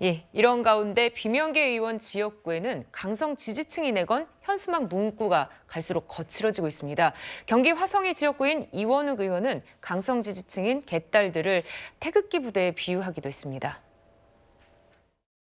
예, 이런 가운데 비명계 의원 지역구에는 강성 지지층이 내건 현수막 문구가 갈수록 거칠어지고 있습니다. 경기 화성의 지역구인 이원욱 의원은 강성 지지층인 개딸들을 태극기 부대에 비유하기도 했습니다.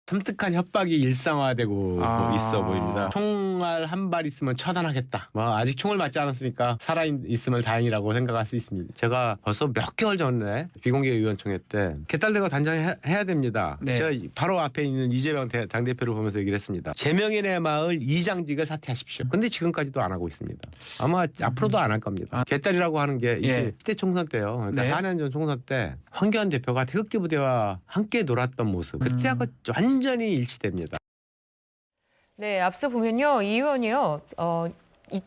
섬뜩한 협박이 일상화되고 있어 보입니다. 총알 한 발 있으면 처단하겠다. 아직 총을 맞지 않았으니까 살아 있으면 다행이라고 생각할 수 있습니다. 제가 벌써 몇 개월 전에 비공개 의원총회 때 개딸들과 단장해야 됩니다. 네. 제가 바로 앞에 있는 이재명 당대표를 보면서 얘기를 했습니다. 제명인의 마을 이장직을 사퇴하십시오. 근데 지금까지도 안 하고 있습니다. 아마 앞으로도 안 할 겁니다. 개딸이라고 하는 게 이제 10대 총선 때요. 그러니까 네. 4년 전 총선 때 황교안 대표가 태극기 부대와 함께 놀았던 모습. 그때하고 완전히 일치됩니다. 네, 앞서 보면요, 이 의원이요,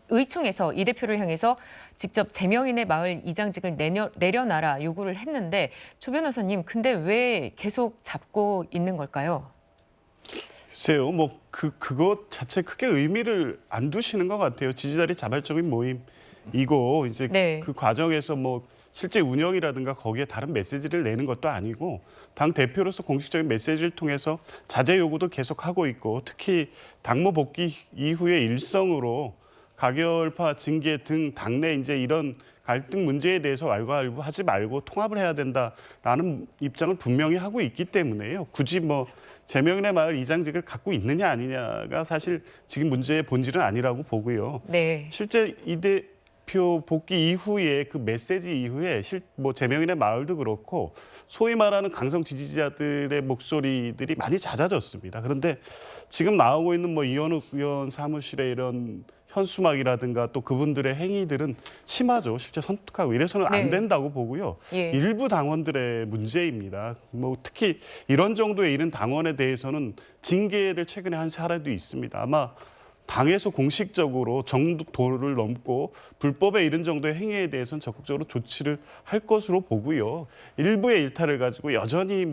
의총에서 이 대표를 향해서 직접 제명인의 마을 이장직을 내려놔라 요구를 했는데 조 변호사님, 근데 왜 계속 잡고 있는 걸까요? 글쎄요, 그것 자체 크게 의미를 안 두시는 것 같아요. 지지자리 자발적인 모임이고 이제 네. 그 과정에서 실제 운영이라든가 거기에 다른 메시지를 내는 것도 아니고 당 대표로서 공식적인 메시지를 통해서 자제 요구도 계속하고 있고 특히 당무 복귀 이후의 일성으로 가결파 징계 등 당내 이제 이런 갈등 문제에 대해서 왈가왈부하지 말고 통합을 해야 된다라는 입장을 분명히 하고 있기 때문에요. 굳이 제명인의 마을 이장직을 갖고 있느냐 아니냐가 사실 지금 문제의 본질은 아니라고 보고요. 네. 실제 이 대표 복귀 이후에 그 메시지 이후에 제명인의 마을도 그렇고 소위 말하는 강성 지지자들의 목소리들이 많이 잦아졌습니다. 그런데 지금 나오고 있는 이현욱 의원 사무실의 이런 현수막이라든가 또 그분들의 행위들은 심하죠. 실제 선택하고 이래서는 안 된다고 보고요. 예. 일부 당원들의 문제입니다. 특히 이런 정도의 이른 당원에 대해서는 징계를 최근에 한 사례도 있습니다. 아마 당에서 공식적으로 정도를 넘고 불법에 이른 정도의 행위에 대해서는 적극적으로 조치를 할 것으로 보고요. 일부의 일탈을 가지고 여전히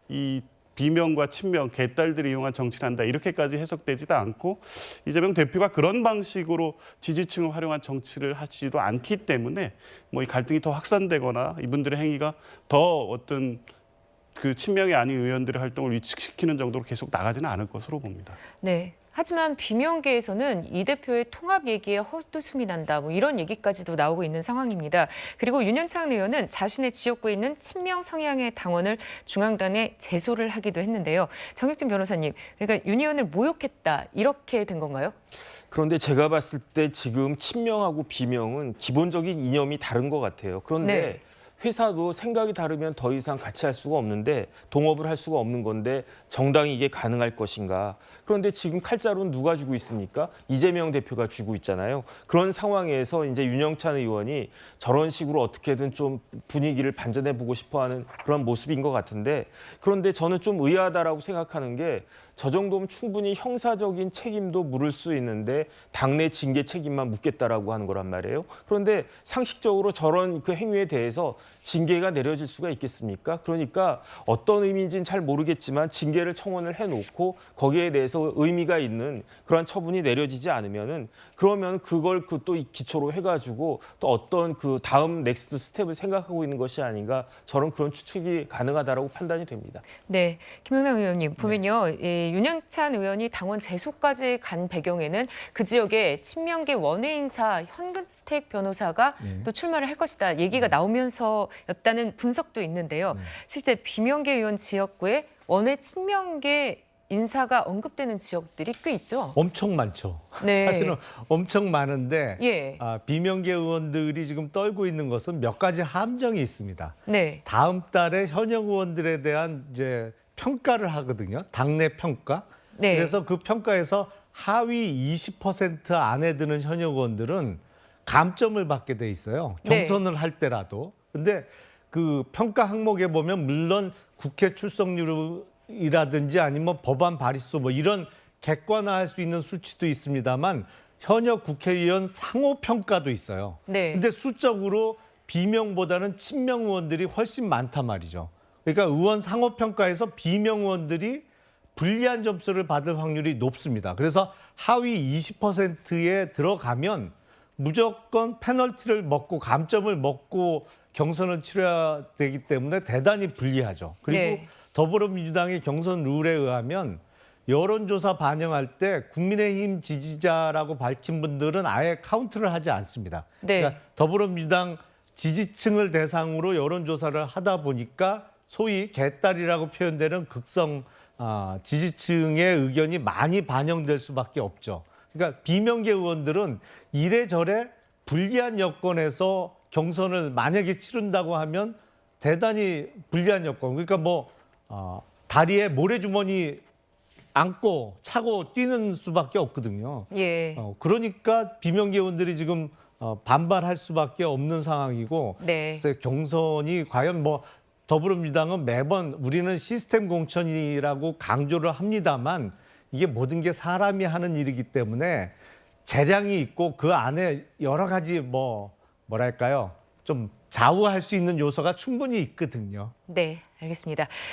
이 비명과 친명, 개딸들이 이용한 정치를 한다 이렇게까지 해석되지도 않고 이재명 대표가 그런 방식으로 지지층을 활용한 정치를 하지도 않기 때문에 이 갈등이 더 확산되거나 이분들의 행위가 더 어떤 그 친명이 아닌 의원들의 활동을 위축시키는 정도로 계속 나가지는 않을 것으로 봅니다. 네. 하지만 비명계에서는 이 대표의 통합 얘기에 헛웃음이 난다 이런 얘기까지도 나오고 있는 상황입니다. 그리고 윤영찬 의원은 자신의 지역구에 있는 친명 성향의 당원을 중앙당에 제소를 하기도 했는데요. 정혁진 변호사님, 그러니까 윤 의원을 모욕했다 이렇게 된 건가요? 그런데 제가 봤을 때 지금 친명하고 비명은 기본적인 이념이 다른 것 같아요. 그런데 회사도 생각이 다르면 더 이상 같이 할 수가 없는데 동업을 할 수가 없는 건데 정당이 이게 가능할 것인가. 그런데 지금 칼자루는 누가 쥐고 있습니까? 이재명 대표가 쥐고 있잖아요. 그런 상황에서 이제 윤영찬 의원이 저런 식으로 어떻게든 좀 분위기를 반전해보고 싶어하는 그런 모습인 것 같은데 그런데 저는 좀 의아하다라고 생각하는 게 저 정도면 충분히 형사적인 책임도 물을 수 있는데 당내 징계 책임만 묻겠다라고 하는 거란 말이에요. 그런데 상식적으로 저런 그 행위에 대해서 징계가 내려질 수가 있겠습니까? 그러니까 어떤 의미인지는 잘 모르겠지만 징계를 청원을 해놓고 거기에 대해서 의미가 있는 그런 처분이 내려지지 않으면은 그러면 그걸 또 기초로 해가지고 또 어떤 그 다음 넥스트 스텝을 생각하고 있는 것이 아닌가 저는 그런 추측이 가능하다라고 판단이 됩니다. 네, 김영남 의원님 보면요, 윤영찬 의원이 당원 제소까지 간 배경에는 그 지역에 친명계 원외인사 현근택 변호사가 또 출마를 할 것이다 얘기가 나오면서였다는 분석도 있는데요. 실제 비명계 의원 지역구에 원외 친명계 인사가 언급되는 지역들이 꽤 있죠. 엄청 많죠. 네. 사실은 엄청 많은데 예. 비명계 의원들이 지금 떨고 있는 것은 몇 가지 함정이 있습니다. 네. 다음 달에 현역 의원들에 대한 이제 평가를 하거든요. 당내 평가. 네. 그래서 그 평가에서 하위 20% 안에 드는 현역 의원들은 감점을 받게 돼 있어요. 경선을 할 때라도. 근데 그 평가 항목에 보면 물론 국회 출석률이라든지 아니면 법안 발의수 이런 객관화할 수 있는 수치도 있습니다만 현역 국회의원 상호 평가도 있어요. 네. 근데 수적으로 비명보다는 친명 의원들이 훨씬 많단 말이죠. 그러니까 의원 상호 평가에서 비명 의원들이 불리한 점수를 받을 확률이 높습니다. 그래서 하위 20%에 들어가면 무조건 페널티를 먹고 감점을 먹고 경선을 치러야 되기 때문에 대단히 불리하죠. 그리고 더불어민주당의 경선 룰에 의하면 여론조사 반영할 때 국민의힘 지지자라고 밝힌 분들은 아예 카운트를 하지 않습니다. 네. 그러니까 더불어민주당 지지층을 대상으로 여론조사를 하다 보니까 소위 개딸이라고 표현되는 극성 지지층의 의견이 많이 반영될 수밖에 없죠. 그러니까 비명계 의원들은 이래저래 불리한 여건에서 경선을 만약에 치른다고 하면 대단히 불리한 여건. 그러니까 다리에 모래주머니 안고 차고 뛰는 수밖에 없거든요. 예. 그러니까 비명계 의원들이 지금 반발할 수밖에 없는 상황이고, 네. 그래서 경선이 과연 더불어민주당은 매번 우리는 시스템 공천이라고 강조를 합니다만 이게 모든 게 사람이 하는 일이기 때문에 재량이 있고 그 안에 여러 가지 뭐랄까요, 좀 좌우할 수 있는 요소가 충분히 있거든요. 네, 알겠습니다.